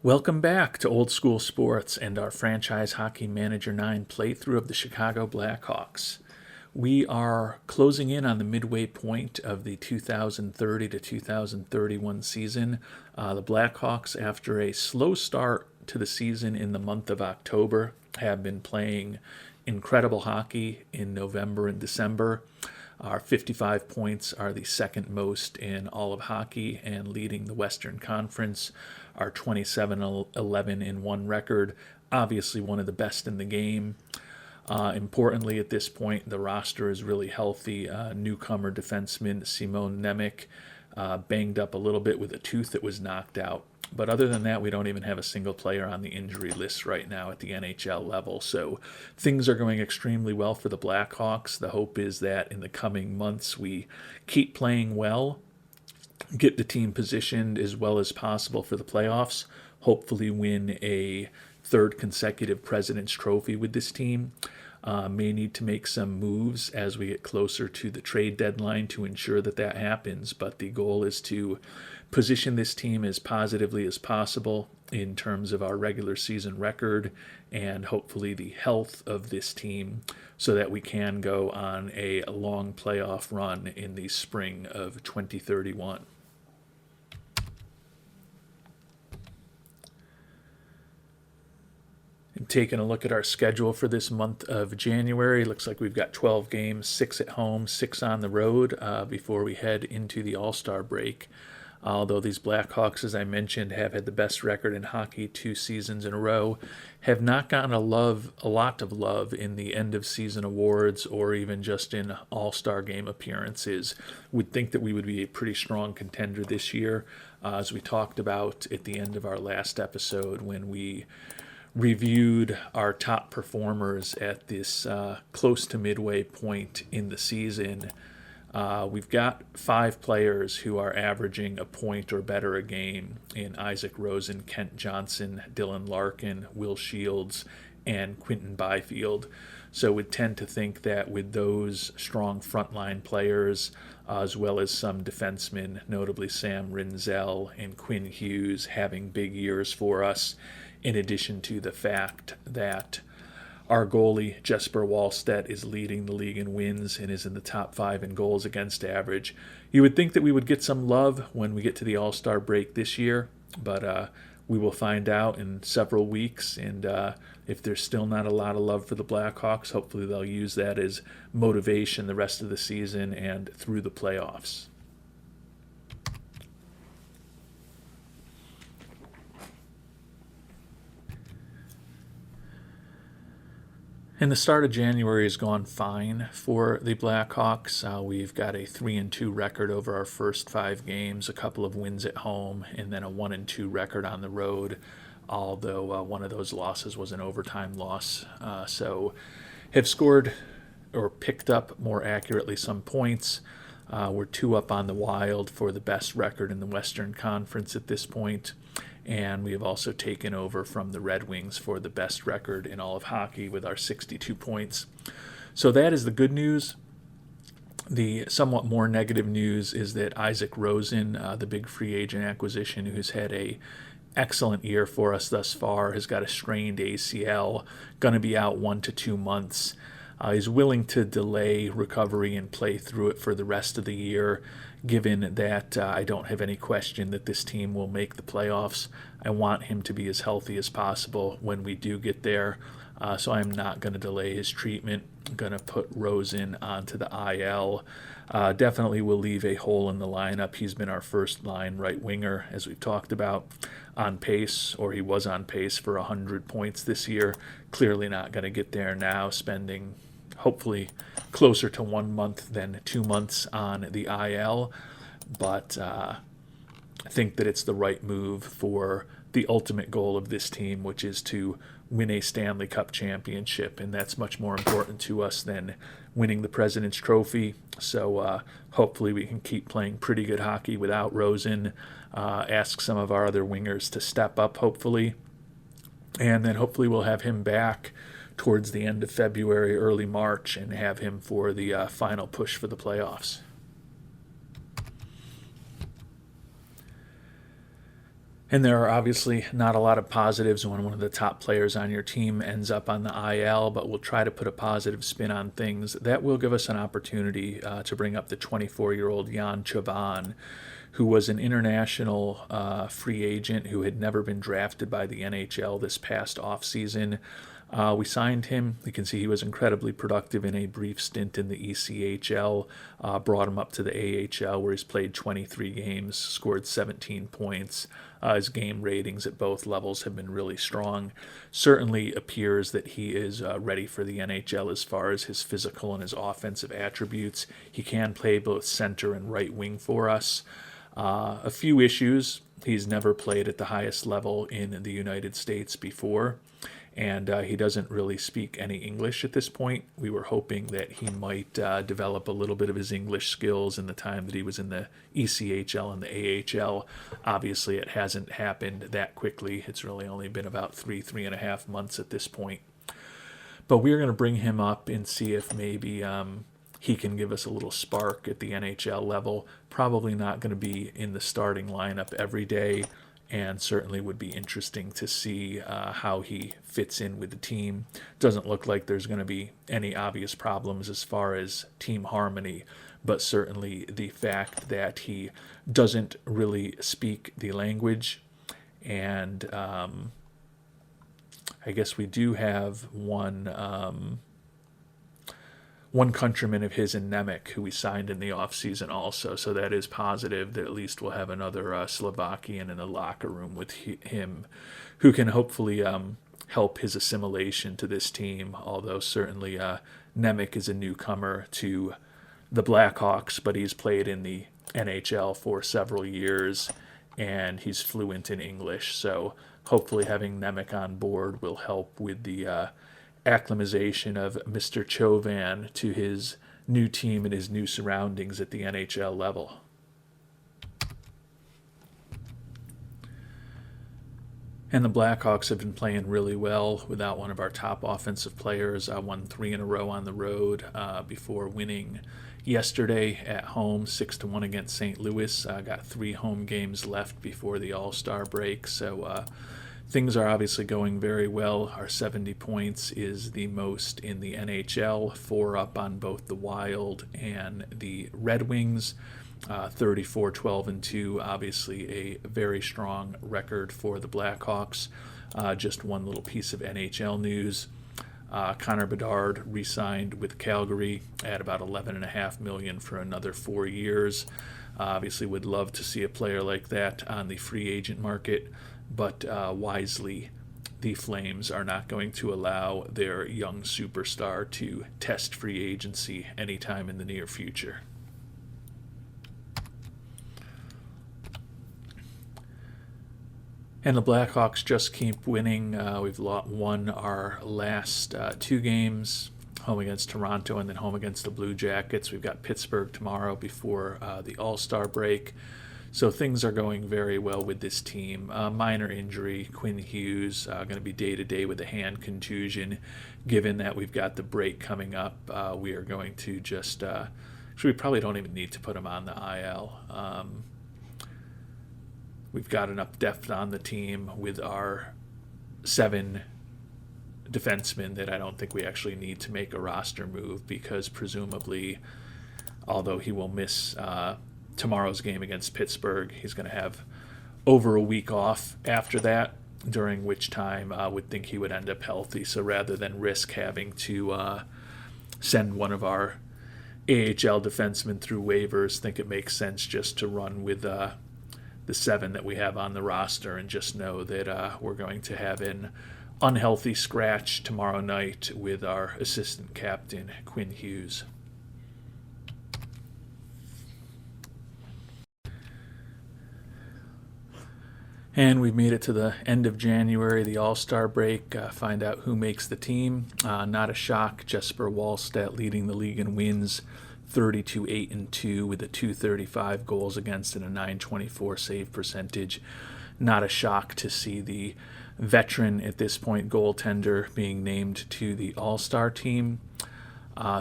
Welcome back to Old School Sports and our Franchise Hockey Manager 9 playthrough of the Chicago Blackhawks. We are closing in on the midway point of the 2030 to 2031 season. The Blackhawks, after a slow start to the season in the month of October, have been playing incredible hockey in November and December. Our 55 points are the second most in all of hockey and leading the Western Conference. Our 27-11-1 record, obviously one of the best in the game. Importantly, at this point, the roster is really healthy. Newcomer defenseman Simon Nemec banged up a little bit with a tooth that was knocked out. But other than that, we don't even have a single player on the injury list right now at the NHL level. So things are going extremely well for the Blackhawks. The hope is that in the coming months we keep playing well, get the team positioned as well as possible for the playoffs, hopefully win a third consecutive President's Trophy with this team. May need to make some moves as we get closer to the trade deadline to ensure that that happens, but the goal is to position this team as positively as possible in terms of our regular season record and hopefully the health of this team so that we can go on a long playoff run in the spring of 2031. And taking a look at our schedule for this month of January, looks like we've got 12 games, 6 at home, 6 on the road before we head into the AllStar Break. Although these Blackhawks, as I mentioned, have had the best record in hockey 2 seasons in a row, have not gotten a lot of love in the end-of-season awards or even just in All-Star game appearances. Would think that we would be a pretty strong contender this year, as we talked about at the end of our last episode when we reviewed our top performers at this close to midway point in the season. We've got 5 players who are averaging a point or better a game in Isaac Rosen, Kent Johnson, Dylan Larkin, Will Shields, and Quinton Byfield. So we'd tend to think that with those strong frontline players, as well as some defensemen, notably Sam Rinzel and Quinn Hughes, having big years for us, in addition to the fact that our goalie, Jesper Wallstedt, is leading the league in wins and is in the top 5 in goals against average. You would think that we would get some love when we get to the All-Star break this year, but we will find out in several weeks. And if there's still not a lot of love for the Blackhawks, hopefully they'll use that as motivation the rest of the season and through the playoffs. And the start of January has gone fine for the Blackhawks. We've got a 3-2 record over our first 5 games, a couple of wins at home, and then a 1-2 record on the road, although one of those losses was an overtime loss. So have scored or picked up more accurately some points. We're 2 up on the Wild for the best record in the Western Conference at this point. And we have also taken over from the Red Wings for the best record in all of hockey with our 62 points. So that is the good news. The somewhat more negative news is that Isaac Rosen, the big free agent acquisition who's had a excellent year for us thus far, has got a strained ACL, going to be out 1 to 2 months. He's willing to delay recovery and play through it for the rest of the year, given that I don't have any question that this team will make the playoffs. I want him to be as healthy as possible when we do get there, so I'm not going to delay his treatment. I'm going to put Rosen onto the IL. Definitely will leave a hole in the lineup. He's been our first line right winger, as we've talked about, on pace, or he was on pace for 100 points this year. Clearly not going to get there now, spending hopefully closer to 1 month than 2 months on the IL. But I think that it's the right move for the ultimate goal of this team, which is to win a Stanley Cup championship, and that's much more important to us than winning the President's Trophy. So hopefully we can keep playing pretty good hockey without Rosen, ask some of our other wingers to step up, hopefully, and then hopefully we'll have him back towards the end of February, early March, and have him for the final push for the playoffs. And there are obviously not a lot of positives when one of the top players on your team ends up on the IL, but we'll try to put a positive spin on things. That will give us an opportunity to bring up the 24-year-old Jan Chavan, who was an international free agent who had never been drafted by the NHL this past offseason. We signed him. You can see he was incredibly productive in a brief stint in the ECHL, brought him up to the AHL where he's played 23 games, scored 17 points. His game ratings at both levels have been really strong. Certainly appears that he is ready for the NHL as far as his physical and his offensive attributes. He can play both center and right wing for us. A few issues. He's never played at the highest level in the United States before, and he doesn't really speak any English at this point. We were hoping that he might develop a little bit of his English skills in the time that he was in the ECHL and the AHL. Obviously, it hasn't happened that quickly. It's really only been about three and a half months at this point. But we're going to bring him up and see if maybe he can give us a little spark at the NHL level. Probably not going to be in the starting lineup every day, and certainly would be interesting to see how he fits in with the team. Doesn't look like there's going to be any obvious problems as far as team harmony, but certainly the fact that he doesn't really speak the language, and I guess we do have one countryman of his in Nemec who we signed in the offseason also, so that is positive that at least we'll have another Slovakian in the locker room with him who can hopefully help his assimilation to this team, although certainly Nemec is a newcomer to the Blackhawks, but he's played in the NHL for several years and he's fluent in English, so hopefully having Nemec on board will help with the acclimatization of Mr. Chauvin to his new team and his new surroundings at the NHL level. And the Blackhawks have been playing really well without one of our top offensive players. Won 3 in a row on the road before winning yesterday at home, 6-1 against St. Louis. Got 3 home games left before the AllStar break, so things are obviously going very well. Our 70 points is the most in the NHL, 4 up on both the Wild and the Red Wings. 34, 12, and 2, obviously a very strong record for the Blackhawks. Just one little piece of NHL news. Conor Bedard re-signed with Calgary at about $11.5 million for another 4 years. Obviously would love to see a player like that on the free agent market, but wisely, the Flames are not going to allow their young superstar to test free agency anytime in the near future. And the Blackhawks just keep winning. We've won our last 2 games, home against Toronto and then home against the Blue Jackets. We've got Pittsburgh tomorrow before the All-Star break. So things are going very well with this team. Minor injury, Quinn Hughes, going to be day-to-day with a hand contusion. Given that we've got the break coming up, we are going to just... actually, we probably don't even need to put him on the IL. We've got enough depth on the team with our 7 defensemen that I don't think we actually need to make a roster move, because presumably, although he will miss tomorrow's game against Pittsburgh, he's going to have over a week off after that, during which time I would think he would end up healthy. So rather than risk having to send one of our AHL defensemen through waivers, think it makes sense just to run with the 7 that we have on the roster and just know that we're going to have an unhealthy scratch tomorrow night with our assistant captain, Quinn Hughes. And we've made it to the end of January, the All-Star break. Find out who makes the team. Not a shock, Jesper Wallstedt leading the league in wins, 32-8-2 with a .235 goals against and a .924 save percentage. Not a shock to see the veteran at this point goaltender being named to the All-Star team.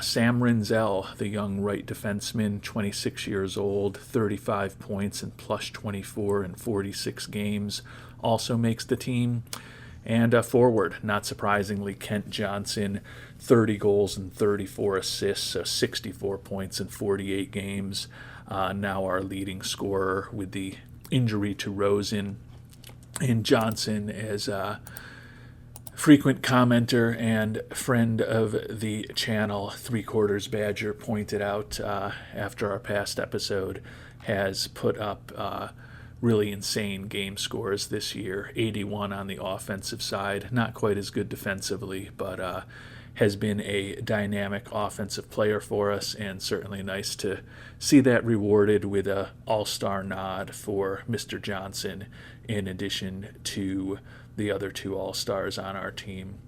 Sam Rinzel, the young right defenseman, 26 years old, 35 points and plus 24 in 46 games, also makes the team. And forward, not surprisingly, Kent Johnson, 30 goals and 34 assists, so 64 points in 48 games. Now our leading scorer with the injury to Rosen. And Johnson, as a frequent commenter and friend of the channel, Three Quarters Badger, pointed out after our past episode, has put up really insane game scores this year. 81 on the offensive side, not quite as good defensively, but has been a dynamic offensive player for us, and certainly nice to see that rewarded with a all-star nod for Mr. Johnson, in addition to the other two all-stars on our team,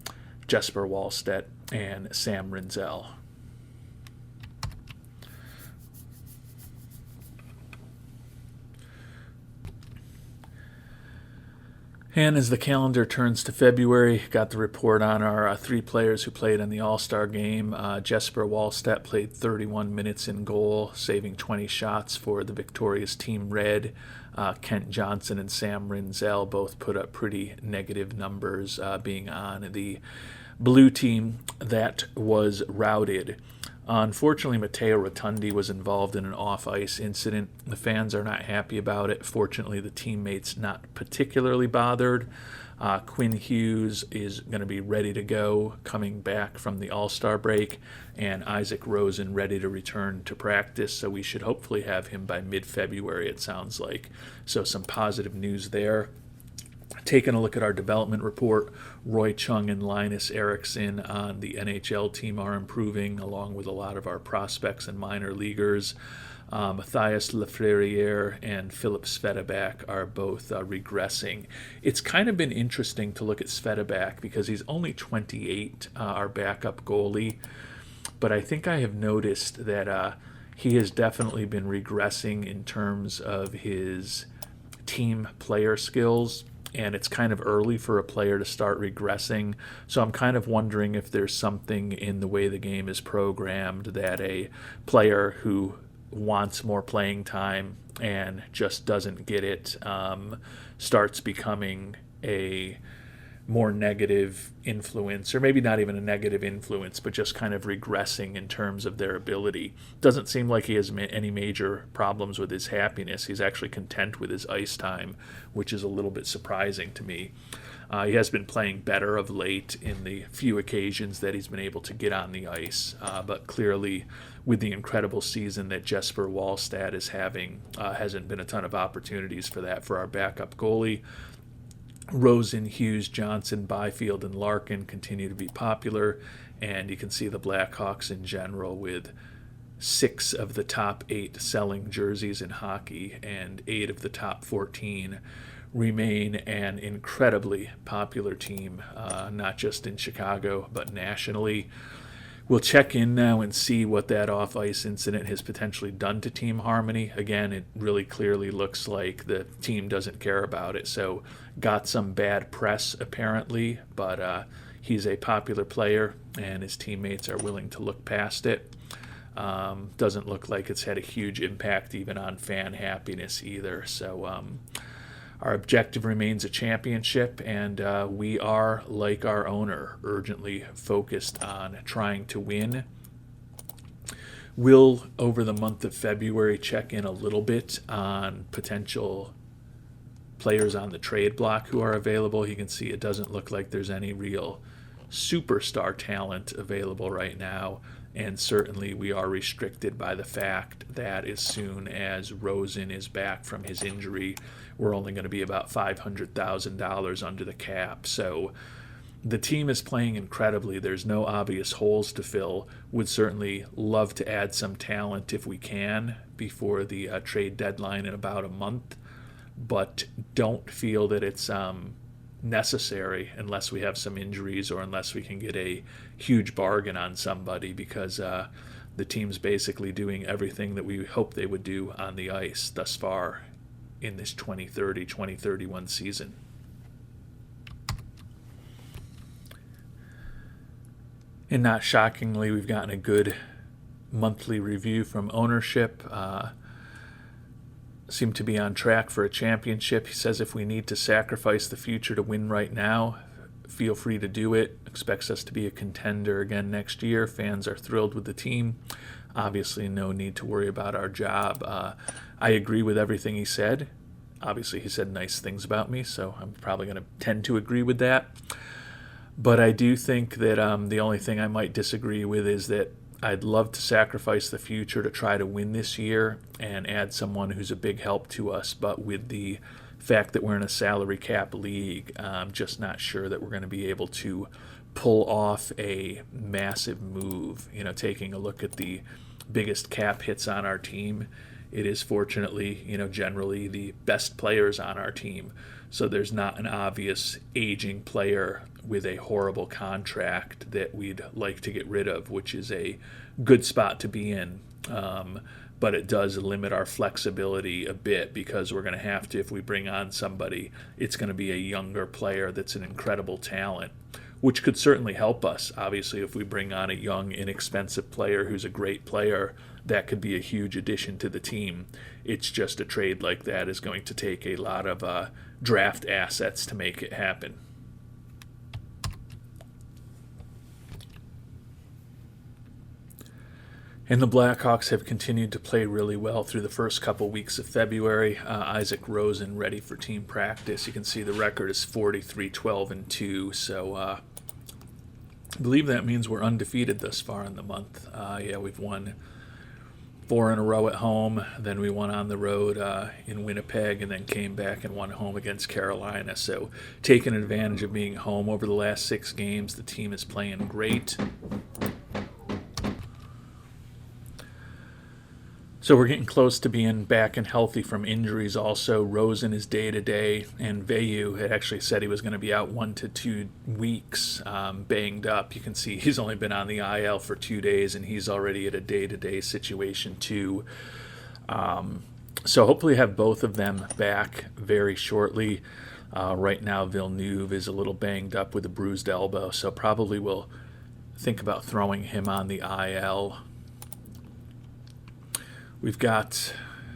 Jesper Wallstedt and Sam Rinzel. And as the calendar turns to February, got the report on our three players who played in the All-Star game. Jesper Wallstedt played 31 minutes in goal, saving 20 shots for the victorious Team Red. Kent Johnson and Sam Rinzel both put up pretty negative numbers, being on the blue team that was routed. Unfortunately, Matteo Rotundi was involved in an off-ice incident. The fans are not happy about it. Fortunately, the teammates not particularly bothered. Quinn Hughes is going to be ready to go, coming back from the AllStar break, and Isaac Rosen ready to return to practice, so we should hopefully have him by mid-February, it sounds like. So some positive news there. Taking a look at our development report, Roy Chung and Linus Eriksson on the NHL team are improving, along with a lot of our prospects and minor leaguers. Matthias Lafreniere and Philip Svedabak are both regressing. It's kind of been interesting to look at Svedabak because he's only 28, our backup goalie. But I think I have noticed that he has definitely been regressing in terms of his team player skills. And it's kind of early for a player to start regressing. So I'm kind of wondering if there's something in the way the game is programmed that a player who wants more playing time and just doesn't get it starts becoming a more negative influence, or maybe not even a negative influence, but just kind of regressing in terms of their ability. Doesn't seem like he has any major problems with his happiness. He's actually content with his ice time, which is a little bit surprising to me. He has been playing better of late in the few occasions that he's been able to get on the ice, but clearly with the incredible season that Jesper Wallstedt is having, hasn't been a ton of opportunities for that for our backup goalie. Rosen, Hughes, Johnson, Byfield, and Larkin continue to be popular, and you can see the Blackhawks in general with 6 of the top 8 selling jerseys in hockey and 8 of the top 14 remain an incredibly popular team, not just in Chicago, but nationally. We'll check in now and see what that off-ice incident has potentially done to team harmony. Again, it really clearly looks like the team doesn't care about it, so got some bad press apparently, but he's a popular player and his teammates are willing to look past it. Doesn't look like it's had a huge impact even on fan happiness either, so our objective remains a championship, and we are, like our owner, urgently focused on trying to win. We'll, over the month of February, check in a little bit on potential players on the trade block who are available. You can see it doesn't look like there's any real superstar talent available right now, and certainly we are restricted by the fact that as soon as Rosen is back from his injury, we're only going to be about $500,000 under the cap. So the team is playing incredibly. There's no obvious holes to fill. Would certainly love to add some talent if we can before the trade deadline in about a month, but don't feel that it's necessary unless we have some injuries or unless we can get a huge bargain on somebody, because the team's basically doing everything that we hope they would do on the ice thus far in this 2030-2031 season. And not shockingly, we've gotten a good monthly review from ownership. Seem to be on track for a championship. He says if we need to sacrifice the future to win right now, feel free to do it. Expects us to be a contender again next year. Fans are thrilled with the team. Obviously, no need to worry about our job. I agree with everything he said. Obviously, he said nice things about me, so I'm probably going to tend to agree with that. But I do think that the only thing I might disagree with is that I'd love to sacrifice the future to try to win this year and add someone who's a big help to us. But with the fact that we're in a salary cap league, I'm just not sure that we're going to be able to pull off a massive move. Taking a look at the biggest cap hits on our team, it is fortunately, generally the best players on our team. So there's not an obvious aging player with a horrible contract that we'd like to get rid of, which is a good spot to be in. But it does limit our flexibility a bit because we're going to have to, if we bring on somebody, it's going to be a younger player that's an incredible talent, which could certainly help us. Obviously, if we bring on a young, inexpensive player who's a great player, that could be a huge addition to the team. It's just a trade like that is going to take a lot of draft assets to make it happen. And the Blackhawks have continued to play really well through the first couple weeks of February. Isaac Rosen ready for team practice. You can see the record is 43-12-2. So I believe that means we're undefeated thus far in the month. We've won 4 in a row at home. Then we won on the road in Winnipeg and then came back and won home against Carolina. So taking advantage of being home over the last 6 games, the team is playing great. So we're getting close to being back and healthy from injuries also. Rosen is day-to-day, and Veyu had actually said he was going to be out 1 to 2 weeks, banged up. You can see he's only been on the IL for 2 days, and he's already at a day-to-day situation too. So hopefully have both of them back very shortly. Right now, Villeneuve is a little banged up with a bruised elbow, so probably we'll think about throwing him on the IL. We've got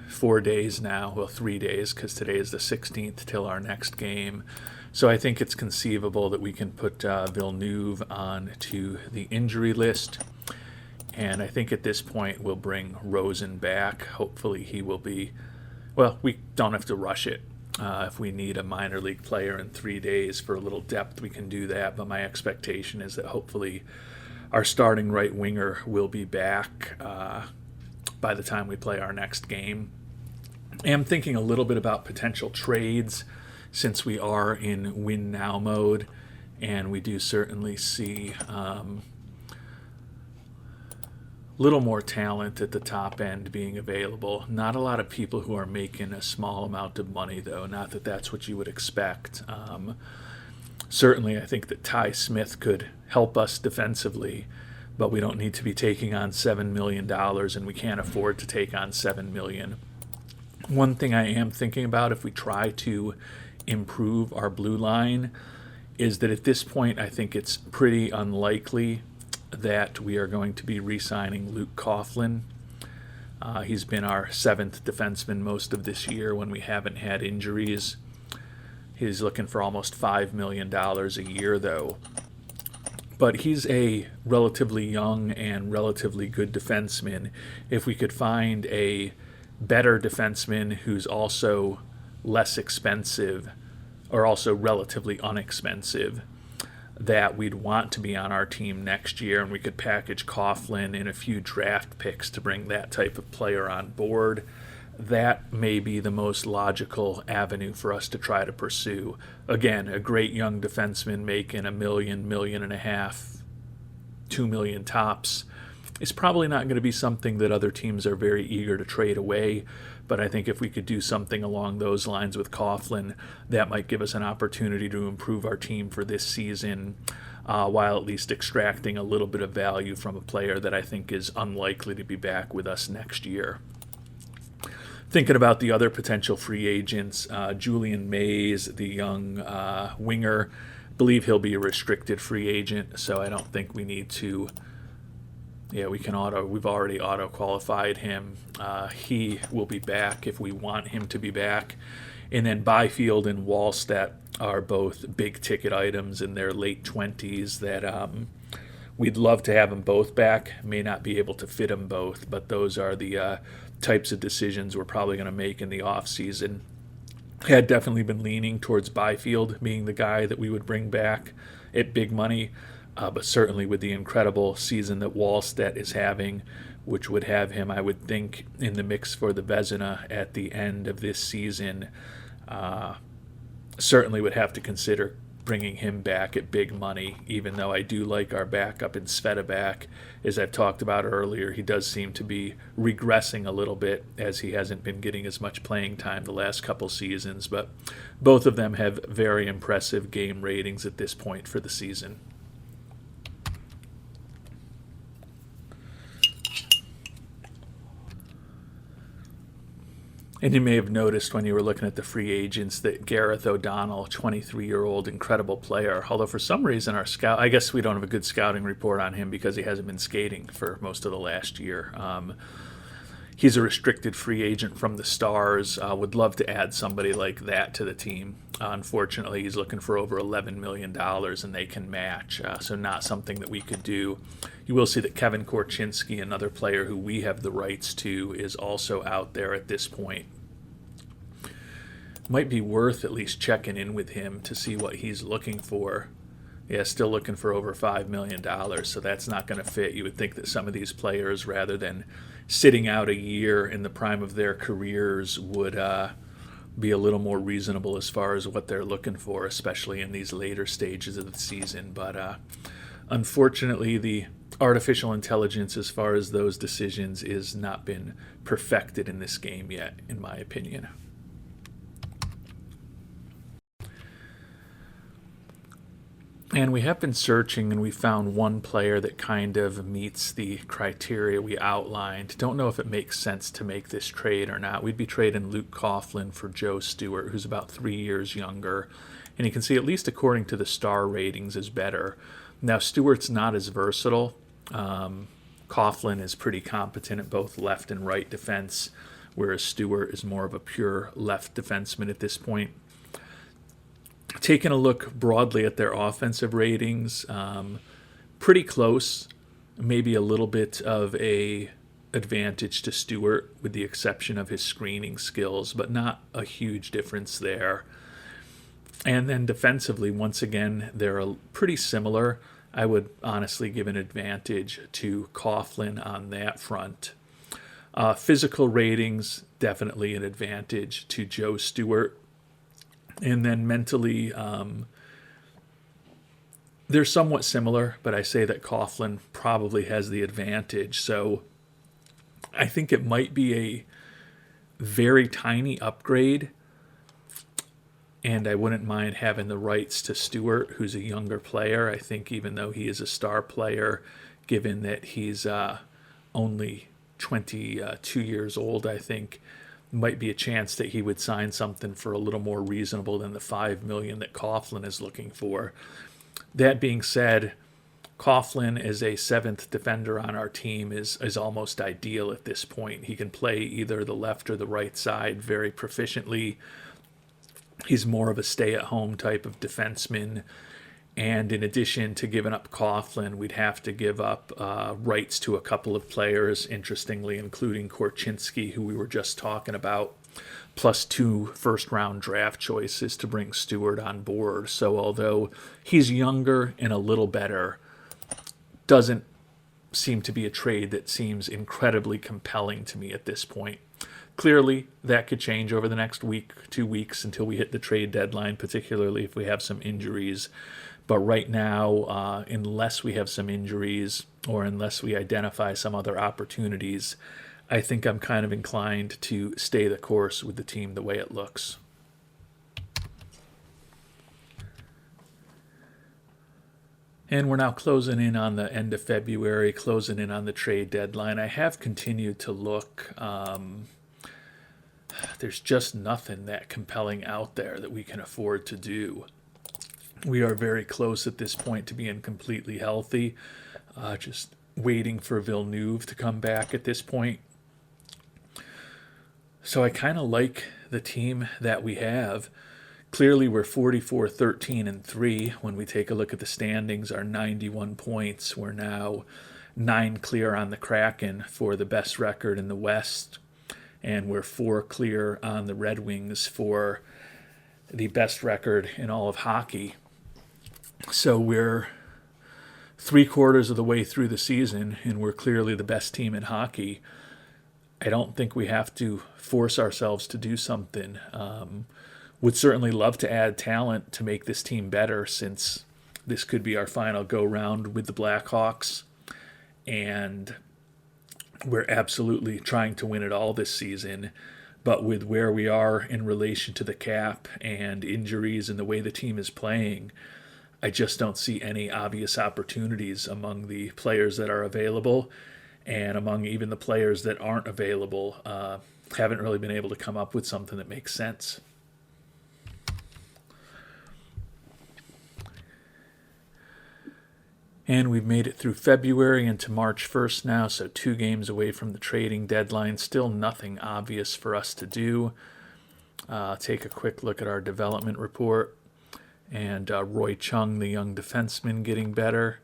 4 days now, 3 days, because today is the 16th till our next game. So I think it's conceivable that we can put Villeneuve on to the injury list. And I think at this point we'll bring Rosen back. Hopefully he will be, we don't have to rush it. If we need a minor league player in 3 days for a little depth, we can do that. But my expectation is that hopefully our starting right winger will be back by the time we play our next game. I am thinking a little bit about potential trades since we are in win now mode, and we do certainly see little more talent at the top end being available. Not a lot of people who are making a small amount of money, though. Not that that's what you would expect. Certainly, I think that Ty Smith could help us defensively, but we don't need to be taking on $7 million, and we can't afford to take on $7 million. One thing I am thinking about if we try to improve our blue line is that at this point I think it's pretty unlikely that we are going to be re-signing Luke Coughlin. He's been our 7th defenseman most of this year when we haven't had injuries. He's looking for almost $5 million a year, though. But he's a relatively young and relatively good defenseman. If we could find a better defenseman who's also less expensive or also relatively inexpensive that we'd want to be on our team next year, and we could package Coughlin in a few draft picks to bring that type of player on board, that may be the most logical avenue for us to try to pursue. Again, a great young defenseman making $1 million, $1.5 million, $2 million tops is probably not going to be something that other teams are very eager to trade away. But I think if we could do something along those lines with Coughlin, that might give us an opportunity to improve our team for this season, while at least extracting a little bit of value from a player that I think is unlikely to be back with us next year. Thinking about the other potential free agents, Julian Mays, the young winger, believe he'll be a restricted free agent, so I don't think we need to. Yeah, we've already auto qualified him. He will be back if we want him to be back. And then Byfield and Wallstedt are both big ticket items in their late 20s that we'd love to have them both back. May not be able to fit them both, but those are the types of decisions we're probably going to make in the offseason. Had definitely been leaning towards Byfield being the guy that we would bring back at big money, but certainly with the incredible season that Wallstedt is having, which would have him, I would think, in the mix for the Vezina at the end of this season, certainly would have to consider bringing him back at big money, even though I do like our backup in Sveta. As I've talked about earlier, he does seem to be regressing a little bit as he hasn't been getting as much playing time the last couple seasons, but both of them have very impressive game ratings at this point for the season. And you may have noticed when you were looking at the free agents that Gareth O'Donnell, 23-year-old incredible player, although for some reason I guess we don't have a good scouting report on him because he hasn't been skating for most of the last year. He's a restricted free agent from the Stars. Would love to add somebody like that to the team. Unfortunately, he's looking for over $11 million, and they can match, so not something that we could do. You will see that Kevin Korchinski, another player who we have the rights to, is also out there at this point. Might be worth at least checking in with him to see what he's looking for. Yeah, still looking for over $5 million, so that's not going to fit. You would think that some of these players, rather than sitting out a year in the prime of their careers, would be a little more reasonable as far as what they're looking for, especially in these later stages of the season. But unfortunately, the artificial intelligence as far as those decisions is not been perfected in this game yet, in my opinion. And we have been searching, and we found one player that kind of meets the criteria we outlined. Don't know if it makes sense to make this trade or not. We'd be trading Luke Coughlin for Joe Stewart, who's about 3 years younger. And you can see, at least according to the star ratings, is better. Now, Stewart's not as versatile. Coughlin is pretty competent at both left and right defense, whereas Stewart is more of a pure left defenseman at this point. Taking a look broadly at their offensive ratings, pretty close, maybe a little bit of a advantage to Stewart with the exception of his screening skills, but not a huge difference there. And then defensively, once again, they're pretty similar. I would honestly give an advantage to Coughlin on that front. Physical ratings, definitely an advantage to Joe Stewart. And then mentally, they're somewhat similar, but I say that Coughlin probably has the advantage. So I think it might be a very tiny upgrade, and I wouldn't mind having the rights to Stewart, who's a younger player. I think even though he is a star player, given that he's only 22 years old, I think might be a chance that he would sign something for a little more reasonable than the $5 million that Coughlin is looking for. That being said, Coughlin as a seventh defender on our team is almost ideal at this point. He can play either the left or the right side very proficiently. He's more of a stay-at-home type of defenseman. And in addition to giving up Coughlin, we'd have to give up rights to a couple of players, interestingly, including Korchinski, who we were just talking about, plus 2 first-round draft choices to bring Stewart on board. So although he's younger and a little better, doesn't seem to be a trade that seems incredibly compelling to me at this point. Clearly, that could change over the next week, 2 weeks, until we hit the trade deadline, particularly if we have some injuries. But right now, unless we have some injuries or unless we identify some other opportunities, I think I'm kind of inclined to stay the course with the team the way it looks. And we're now closing in on the end of February, closing in on the trade deadline. I have continued to look. There's just nothing that compelling out there that we can afford to do. We are very close at this point to being completely healthy. Just waiting for Villeneuve to come back at this point. So I kind of like the team that we have. Clearly, we're 44, 13, and 3. When we take a look at the standings, our 91 points. We're now 9 clear on the Kraken for the best record in the West. And we're 4 clear on the Red Wings for the best record in all of hockey. So we're 3/4 of the way through the season, and we're clearly the best team in hockey. I don't think we have to force ourselves to do something. Would certainly love to add talent to make this team better, since this could be our final go-round with the Blackhawks. And we're absolutely trying to win it all this season. But with where we are in relation to the cap and injuries and the way the team is playing, I just don't see any obvious opportunities among the players that are available, and among even the players that aren't available. Haven't really been able to come up with something that makes sense. And we've made it through February into March 1st now, so 2 games away from the trading deadline. Still nothing obvious for us to do. Take a quick look at our development report. And Roy Chung, the young defenseman, getting better.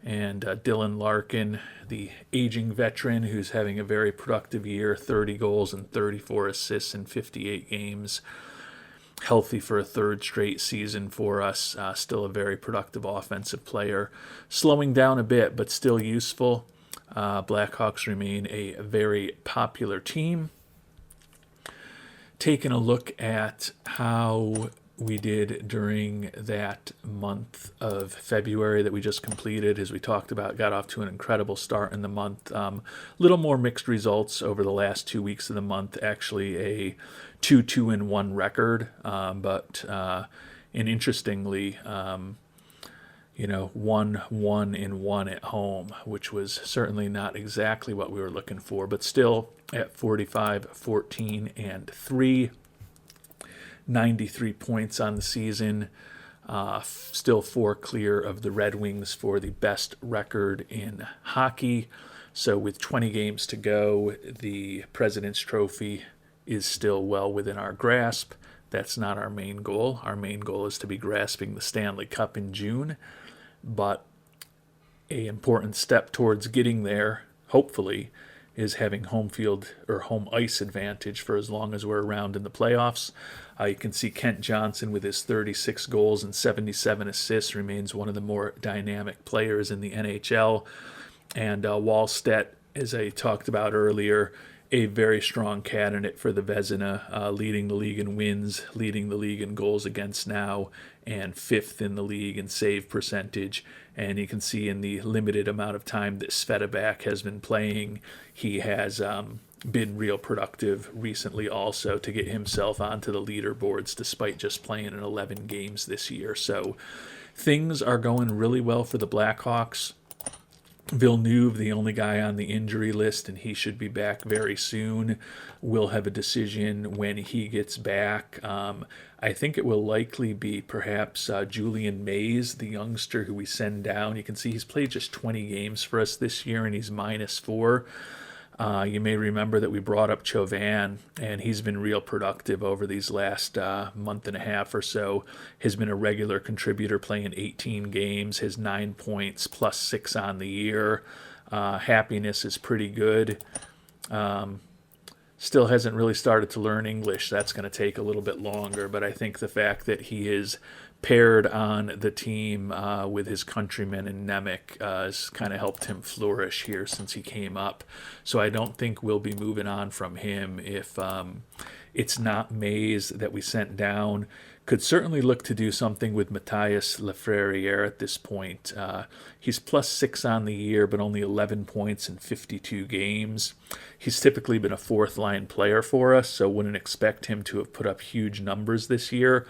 And Dylan Larkin, the aging veteran, who's having a very productive year, 30 goals and 34 assists in 58 games. Healthy for a 3rd straight season for us. Still a very productive offensive player. Slowing down a bit, but still useful. Blackhawks remain a very popular team. Taking a look at how we did during that month of February that we just completed, as we talked about, got off to an incredible start in the month. Little more mixed results over the last 2 weeks of the month. Actually, a 2-2-1 record, but and interestingly, 1-1-1 at home, which was certainly not exactly what we were looking for, but still at 45, 14, and 3. 93 points on the season, still 4 clear of the Red Wings for the best record in hockey. So with 20 games to go, the President's Trophy is still well within our grasp. That's not our main goal. Our main goal is to be grasping the Stanley Cup in June, but an important step towards getting there, hopefully, is having home field or home ice advantage for as long as we're around in the playoffs. You can see Kent Johnson, with his 36 goals and 77 assists, remains one of the more dynamic players in the NHL. And Wallstedt, as I talked about earlier, a very strong candidate for the Vezina, leading the league in wins, leading the league in goals against now, and 5th in the league in save percentage. And you can see in the limited amount of time that Svedabak has been playing, he has been real productive recently also to get himself onto the leaderboards, despite just playing in 11 games this year. So things are going really well for the Blackhawks. Villeneuve, the only guy on the injury list, and he should be back very soon. We'll have a decision when he gets back. I think it will likely be perhaps Julian Mays, the youngster who we send down. You can see he's played just 20 games for us this year, and he's -4. You may remember that we brought up Chauvin, and he's been real productive over these last month and a half or so. Has been a regular contributor, playing 18 games, has 9 points, +6 on the year. Happiness is pretty good. Still hasn't really started to learn English. That's going to take a little bit longer, but I think the fact that he is paired on the team with his countryman in Nemec has kind of helped him flourish here since he came up. So I don't think we'll be moving on from him if it's not Mays that we sent down. Could certainly look to do something with Matthias Lafreniere at this point. He's +6 on the year, but only 11 points in 52 games. He's typically been a 4th-line player for us, so wouldn't expect him to have put up huge numbers this year.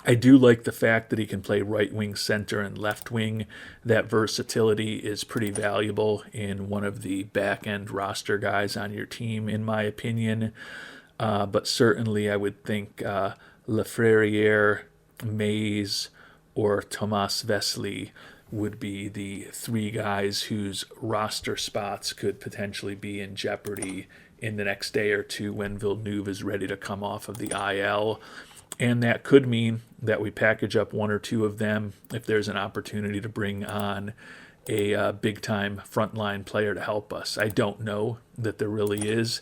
I do like the fact that he can play right wing, center, and left wing. That versatility is pretty valuable in one of the back-end roster guys on your team, in my opinion. But certainly I would think Lafreniere Mays or Tomas Vesely would be the three guys whose roster spots could potentially be in jeopardy in the next day or two when Villeneuve is ready to come off of the IL. And that could mean that we package up one or two of them if there's an opportunity to bring on a big-time frontline player to help us. I don't know that there really is.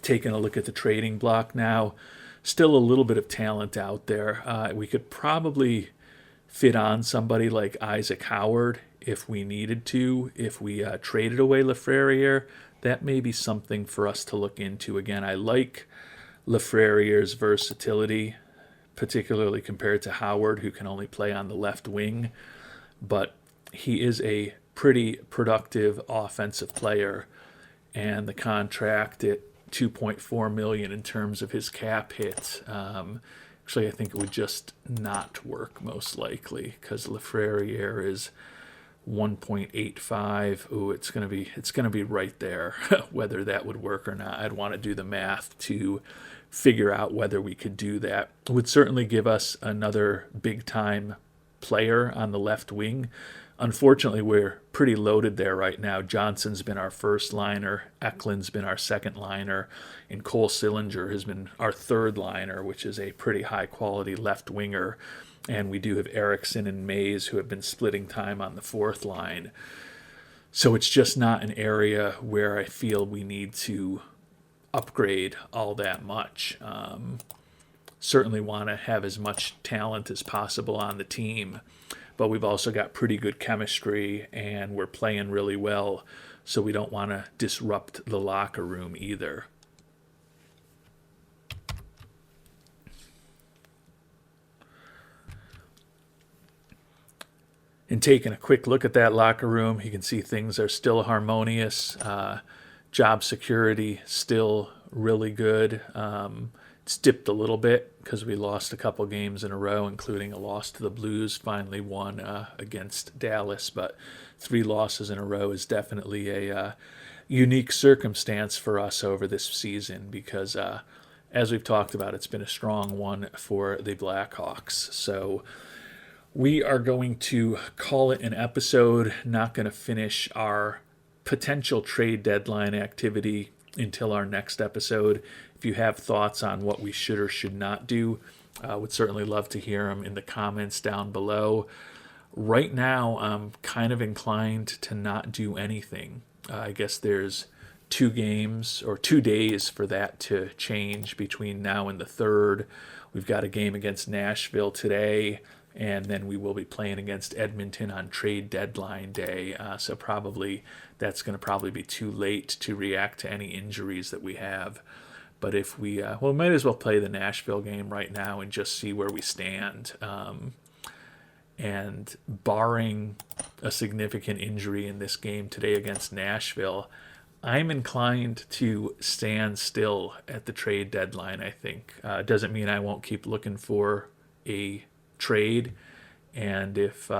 Taking a look at the trading block now, still a little bit of talent out there. We could probably fit on somebody like Isaac Howard if we needed to. If we traded away Lafreniere, that may be something for us to look into. Again, I like Lafreniere's versatility, particularly compared to Howard, who can only play on the left wing. But he is a pretty productive offensive player, and the contract at $2.4 million in terms of his cap hit. Actually, I think it would just not work most likely because Lafreniere is 1.85. Ooh, it's gonna be right there. Whether that would work or not, I'd want to do the math to figure out whether we could do that. It would certainly give us another big time player on the left wing. Unfortunately, we're pretty loaded there right now. Johnson's been our first liner, Eklund's been our second liner, and Cole Sillinger has been our third liner, which is a pretty high quality left winger. And we do have Eriksson and Mays who have been splitting time on the fourth line. So it's just not an area where I feel we need to upgrade all that much. Certainly want to have as much talent as possible on the team, but we've also got pretty good chemistry and we're playing really well, so we don't want to disrupt the locker room either. And taking a quick look at that locker room, you can see things are still harmonious. Job security still really good. It's dipped a little bit because we lost a couple games in a row, including a loss to the Blues. Finally won against Dallas, but 3 losses in a row is definitely a unique circumstance for us over this season because, as we've talked about, it's been a strong one for the Blackhawks. So we are going to call it an episode, not going to finish our potential trade deadline activity until our next episode. If you have thoughts on what we should or should not do, would certainly love to hear them in the comments down below. Right now, I'm kind of inclined to not do anything. I guess there's 2 games or 2 days for that to change between now and the 3rd. We've got a game against Nashville today, and then we will be playing against Edmonton on trade deadline day. So probably that's going to probably be too late to react to any injuries that we have. But if we, we might as well play the Nashville game right now and just see where we stand. And barring a significant injury in this game today against Nashville, I'm inclined to stand still at the trade deadline, I think. Doesn't mean I won't keep looking for a trade. And if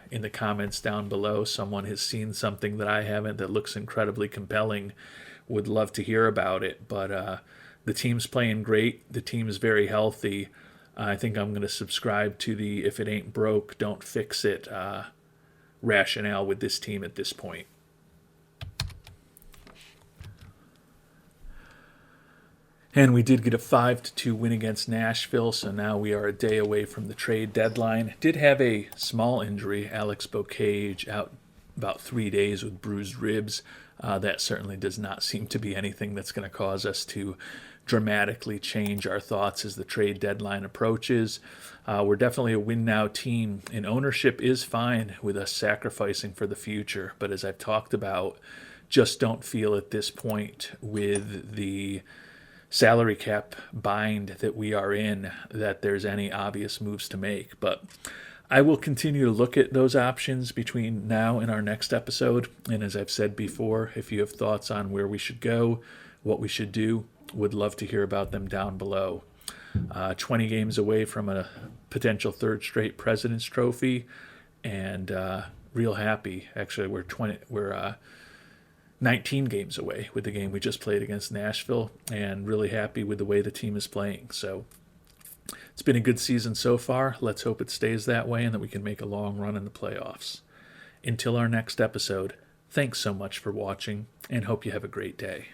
in the comments down below someone has seen something that I haven't that looks incredibly compelling, would love to hear about it. But the team's playing great. The team's very healthy. I think I'm going to subscribe to the if it ain't broke, don't fix it rationale with this team at this point. And we did get a 5-2 win against Nashville, so now we are a day away from the trade deadline. Did have a small injury, Alex Bocage, out about 3 days with bruised ribs. That certainly does not seem to be anything that's going to cause us to dramatically change our thoughts as the trade deadline approaches. We're definitely a win-now team, and ownership is fine with us sacrificing for the future. But as I've talked about, just don't feel at this point with the salary cap bind that we are in that there's any obvious moves to make. But I will continue to look at those options between now and our next episode. And as I've said before, if you have thoughts on where we should go, what we should do, would love to hear about them down below. 20 games away from a potential 3rd straight President's Trophy, and real happy. Actually, we're 19 games away with the game we just played against Nashville, and really happy with the way the team is playing. So It's been a good season so far. Let's hope it stays that way and that we can make a long run in the playoffs. Until our next episode, thanks so much for watching and hope you have a great day.